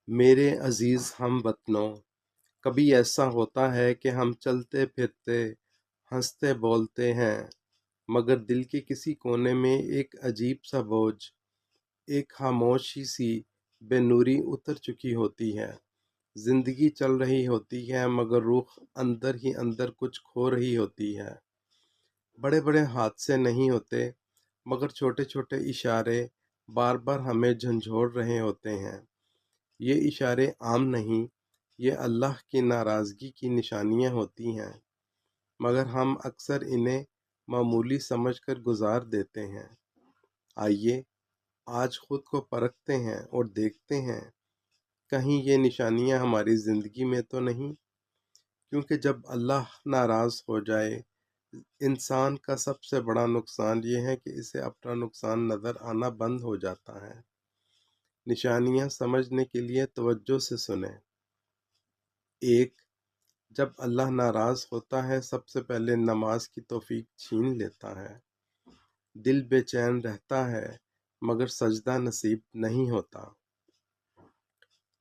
میرے عزیز ہم وطنوں، کبھی ایسا ہوتا ہے کہ ہم چلتے پھرتے، ہنستے بولتے ہیں، مگر دل کے کسی کونے میں ایک عجیب سا بوجھ، ایک خاموشی سی بے نوری اتر چکی ہوتی ہے۔ زندگی چل رہی ہوتی ہے مگر روح اندر ہی اندر کچھ کھو رہی ہوتی ہے۔ بڑے بڑے حادثے نہیں ہوتے، مگر چھوٹے چھوٹے اشارے بار بار ہمیں جھنجھوڑ رہے ہوتے ہیں۔ یہ اشارے عام نہیں، یہ اللہ کی ناراضگی کی نشانیاں ہوتی ہیں، مگر ہم اکثر انہیں معمولی سمجھ کر گزار دیتے ہیں۔ آئیے آج خود کو پرکھتے ہیں اور دیکھتے ہیں، کہیں یہ نشانیاں ہماری زندگی میں تو نہیں، کیونکہ جب اللہ ناراض ہو جائے، انسان کا سب سے بڑا نقصان یہ ہے کہ اسے اپنا نقصان نظر آنا بند ہو جاتا ہے۔ نشانیاں سمجھنے کے لیے توجہ سے سنیں۔ ایک، جب اللہ ناراض ہوتا ہے سب سے پہلے نماز کی توفیق چھین لیتا ہے۔ دل بے چین رہتا ہے مگر سجدہ نصیب نہیں ہوتا۔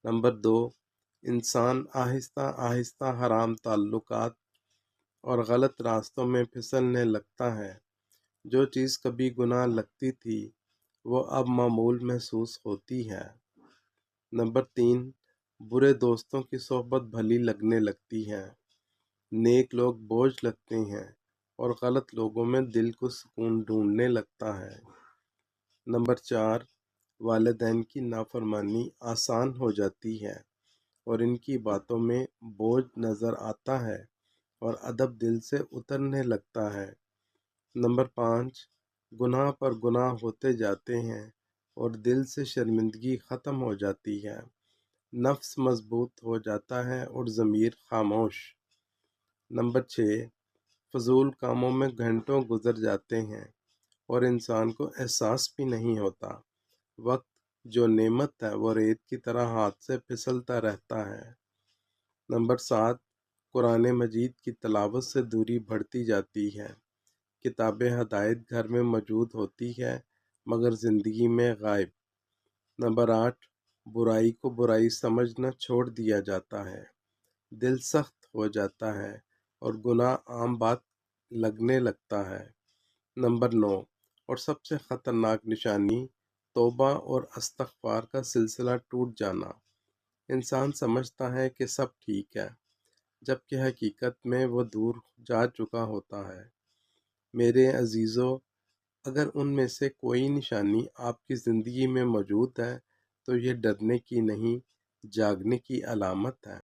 نمبر دو، انسان آہستہ آہستہ حرام تعلقات اور غلط راستوں میں پھسلنے لگتا ہے۔ جو چیز کبھی گناہ لگتی تھی وہ اب معمول محسوس ہوتی ہے۔ نمبر تین، برے دوستوں کی صحبت بھلی لگنے لگتی ہے، نیک لوگ بوجھ لگتے ہیں اور غلط لوگوں میں دل کو سکون ڈھونڈنے لگتا ہے۔ نمبر چار، والدین کی نافرمانی آسان ہو جاتی ہے اور ان کی باتوں میں بوجھ نظر آتا ہے اور ادب دل سے اترنے لگتا ہے۔ نمبر پانچ، گناہ پر گناہ ہوتے جاتے ہیں اور دل سے شرمندگی ختم ہو جاتی ہے، نفس مضبوط ہو جاتا ہے اور ضمیر خاموش۔ نمبر چھ، فضول کاموں میں گھنٹوں گزر جاتے ہیں اور انسان کو احساس بھی نہیں ہوتا۔ وقت جو نعمت ہے وہ ریت کی طرح ہاتھ سے پھسلتا رہتا ہے۔ نمبر سات، قرآن مجید کی تلاوت سے دوری بڑھتی جاتی ہے۔ کتاب ہدایت گھر میں موجود ہوتی ہے مگر زندگی میں غائب۔ نمبر آٹھ، برائی کو برائی سمجھنا چھوڑ دیا جاتا ہے، دل سخت ہو جاتا ہے اور گناہ عام بات لگنے لگتا ہے۔ نمبر نو، اور سب سے خطرناک نشانی، توبہ اور استغفار کا سلسلہ ٹوٹ جانا۔ انسان سمجھتا ہے کہ سب ٹھیک ہے، جبکہ حقیقت میں وہ دور جا چکا ہوتا ہے۔ میرے عزیزو، اگر ان میں سے کوئی نشانی آپ کی زندگی میں موجود ہے تو یہ ڈرنے کی نہیں، جاگنے کی علامت ہے۔